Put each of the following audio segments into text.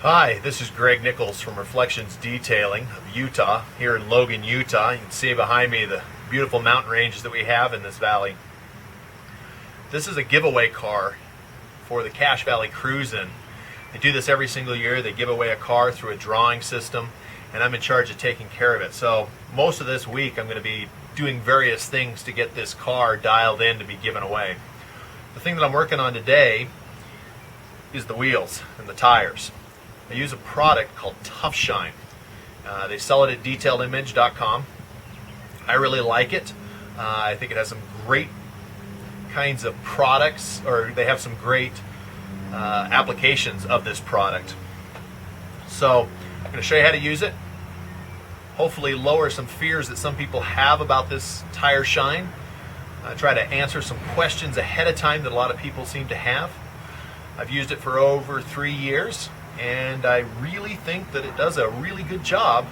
Hi, this is Greg Nichols from Reflections Detailing of Utah, here in Logan, Utah. You can see behind me the beautiful mountain ranges that we have in this valley. This is a giveaway car for the Cache Valley Cruise-In. They do this every single year. They give away a car through a drawing system, and I'm in charge of taking care of it. So most of this week I'm going to be doing various things to get this car dialed in to be given away. The thing that I'm working on today is the wheels and the tires. I use a product called Tuf Shine. They sell it at detailedimage.com. I really like it. I think it has some great kinds of products, or they have some great applications of this product. So I'm going to show you how to use it. Hopefully lower some fears that some people have about this tire shine. Try to answer some questions ahead of time that a lot of people seem to have. I've used it for over 3 years. And I really think that it does a really good job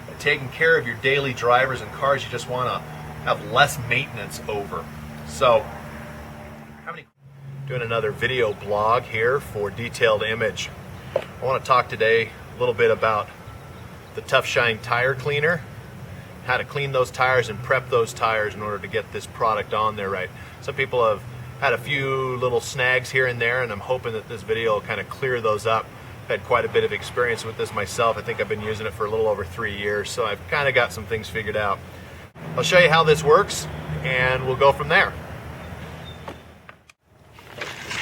at taking care of your daily drivers and cars you just want to have less maintenance over. So, doing another video blog here for Detailed Image. I want to talk today a little bit about the Tuf Shine tire cleaner, how to clean those tires and prep those tires in order to get this product on there right. Some people have had a few little snags here and there, and I'm hoping that this video will kind of clear those up. Had quite a bit of experience with this myself. I think I've been using it for a little over 3 years, so I've kind of got some things figured out. I'll show you how this works, and we'll go from there.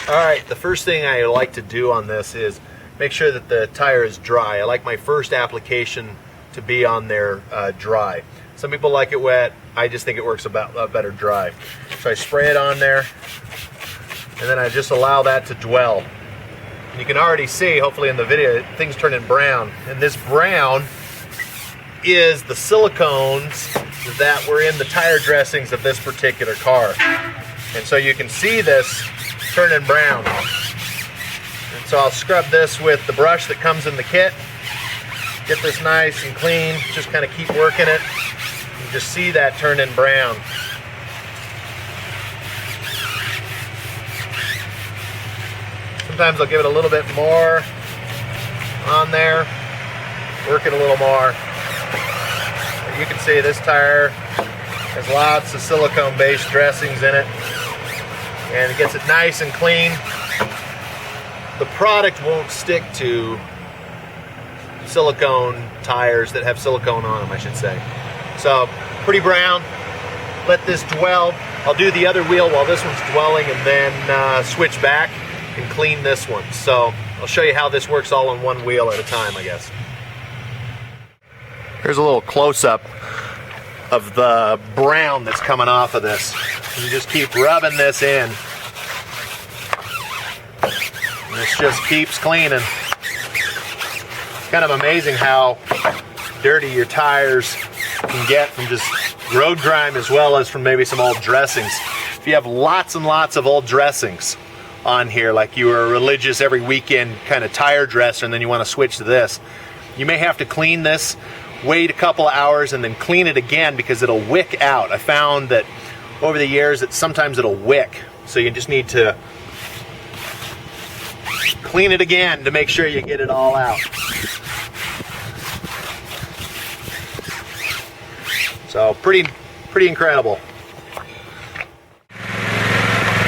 Alright, the first thing I like to do on this is make sure that the tire is dry. I like my first application to be on there dry. Some people like it wet. I just think it works about better dry. So I spray it on there, and then I just allow that to dwell. You can already see, hopefully in the video, things turning brown. And this brown is the silicones that were in the tire dressings of this particular car. And so you can see this turning brown. And so I'll scrub this with the brush that comes in the kit. Get this nice and clean. Just kind of keep working it. You just see that turning brown. Sometimes I'll give it a little bit more on there, work it a little more. You can see this tire has lots of silicone-based dressings in it, and it gets it nice and clean. The product won't stick to silicone tires that have silicone on them, I should say. So, pretty brown. Let this dwell. I'll do the other wheel while this one's dwelling, and then switch back and clean this one. So I'll show you how this works all on one wheel at a time, I guess. Here's a little close-up of the brown that's coming off of this. And you just keep rubbing this in. And this just keeps cleaning. It's kind of amazing how dirty your tires can get from just road grime as well as from maybe some old dressings. If you have lots and lots of old dressings on here, like you were a religious every weekend kind of tire dresser, and then you want to switch to this, you may have to clean this, wait a couple of hours, and then clean it again because it'll wick out. I found that over the years that sometimes it'll wick, so you just need to clean it again to make sure you get it all out. So pretty incredible.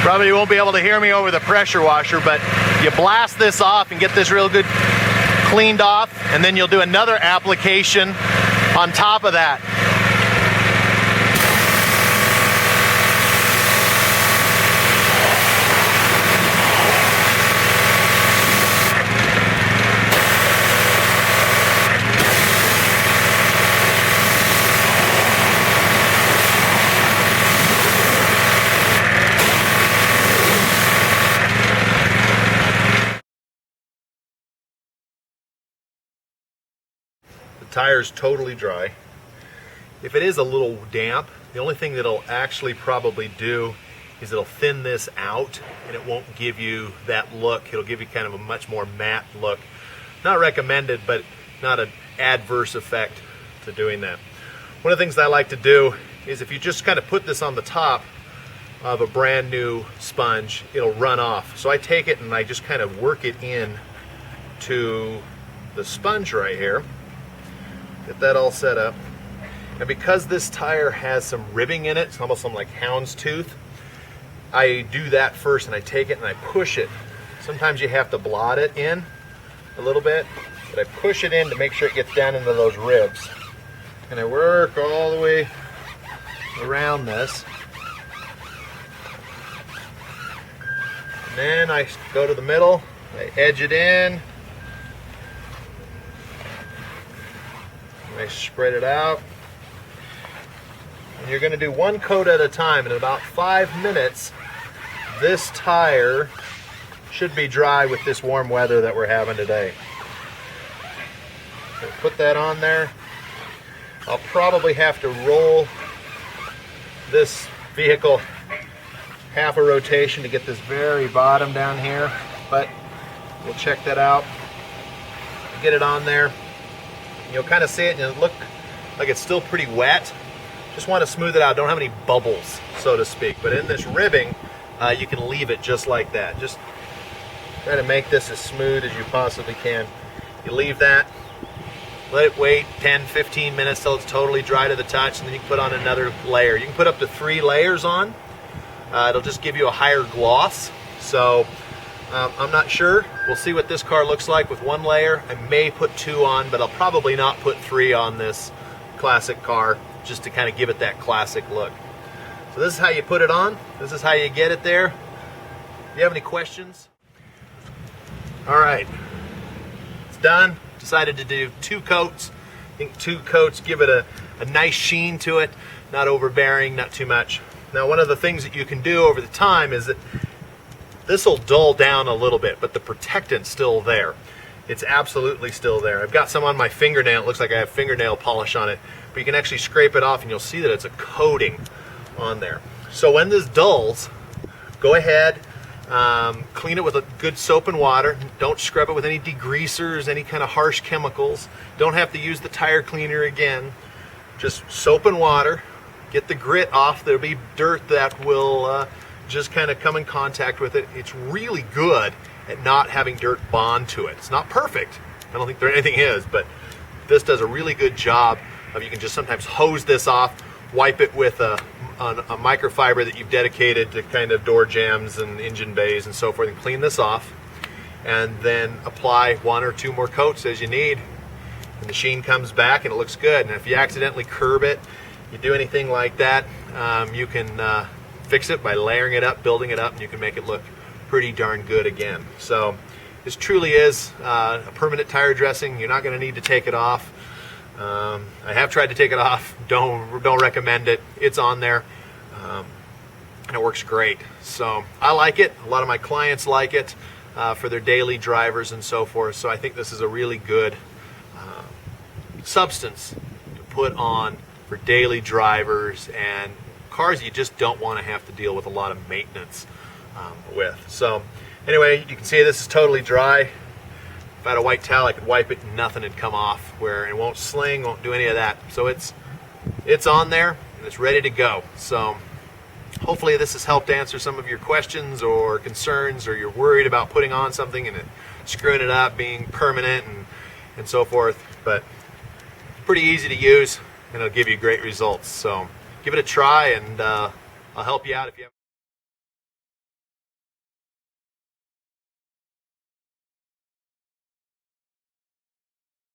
Probably won't be able to hear me over the pressure washer, but you blast this off and get this real good cleaned off, and then you'll do another application on top of that. Tire's totally dry. If it is a little damp, the only thing that it'll actually probably do is it'll thin this out, and it won't give you that look. It'll give you kind of a much more matte look. Not recommended, but not an adverse effect to doing that. One of the things that I like to do is if you just kind of put this on the top of a brand new sponge, it'll run off. So I take it and I just kind of work it in to the sponge right here. Get that all set up. And because this tire has some ribbing in it, it's almost some like hound's tooth, I do that first and I take it and I push it. Sometimes you have to blot it in a little bit, but I push it in to make sure it gets down into those ribs. And I work all the way around this. And then I go to the middle, I edge it in, and I spread it out. And you're going to do one coat at a time. In about 5 minutes, this tire should be dry with this warm weather that we're having today. So put that on there. I'll probably have to roll this vehicle half a rotation to get this very bottom down here, but we'll check that out. Get it on there. You'll kind of see it and it'll look like it's still pretty wet. Just want to smooth it out. Don't have any bubbles, so to speak. But in this ribbing, you can leave it just like that. Just try to make this as smooth as you possibly can. You leave that, let it wait 10-15 minutes till it's totally dry to the touch, and then you can put on another layer. You can put up to 3 layers on. It'll just give you a higher gloss. So I'm not sure. We'll see what this car looks like with 1 layer. I may put 2 on, but I'll probably not put 3 on this classic car, just to kind of give it that classic look. So this is how you put it on. This is how you get it there. If you have any questions? All right, it's done. Decided to do 2 coats. I think 2 coats give it a nice sheen to it, not overbearing, not too much. Now, one of the things that you can do over the time is that this will dull down a little bit, but the protectant's still there. It's absolutely still there. I've got some on my fingernail. It looks like I have fingernail polish on it, but you can actually scrape it off and you'll see that it's a coating on there. So when this dulls, go ahead, clean it with a good soap and water. Don't scrub it with any degreasers, any kind of harsh chemicals. Don't have to use the tire cleaner again. Just soap and water. Get the grit off. There'll be dirt that will just kind of come in contact with it. It's really good at not having dirt bond to it. It's not perfect. I don't think anything is, but this does a really good job of, you can just sometimes hose this off, wipe it with a microfiber that you've dedicated to kind of door jambs and engine bays and so forth, and clean this off, and then apply 1 or 2 more coats as you need, and the sheen comes back and it looks good. And if you accidentally curb it, you do anything like that, you can fix it by layering it up, building it up, and you can make it look pretty darn good again. So this truly is a permanent tire dressing. You're not going to need to take it off. I have tried to take it off. Don't recommend it. It's on there, and it works great. So I like it. A lot of my clients like it for their daily drivers and so forth. So I think this is a really good substance to put on for daily drivers and cars you just don't want to have to deal with a lot of maintenance with. So anyway, you can see this is totally dry. If I had a white towel, I could wipe it and nothing would come off, where it won't sling, won't do any of that. So it's on there and it's ready to go. So hopefully this has helped answer some of your questions or concerns, or you're worried about putting on something and screwing it up, being permanent and so forth. But pretty easy to use, and it'll give you great results. So give it a try, and I'll help you out if you have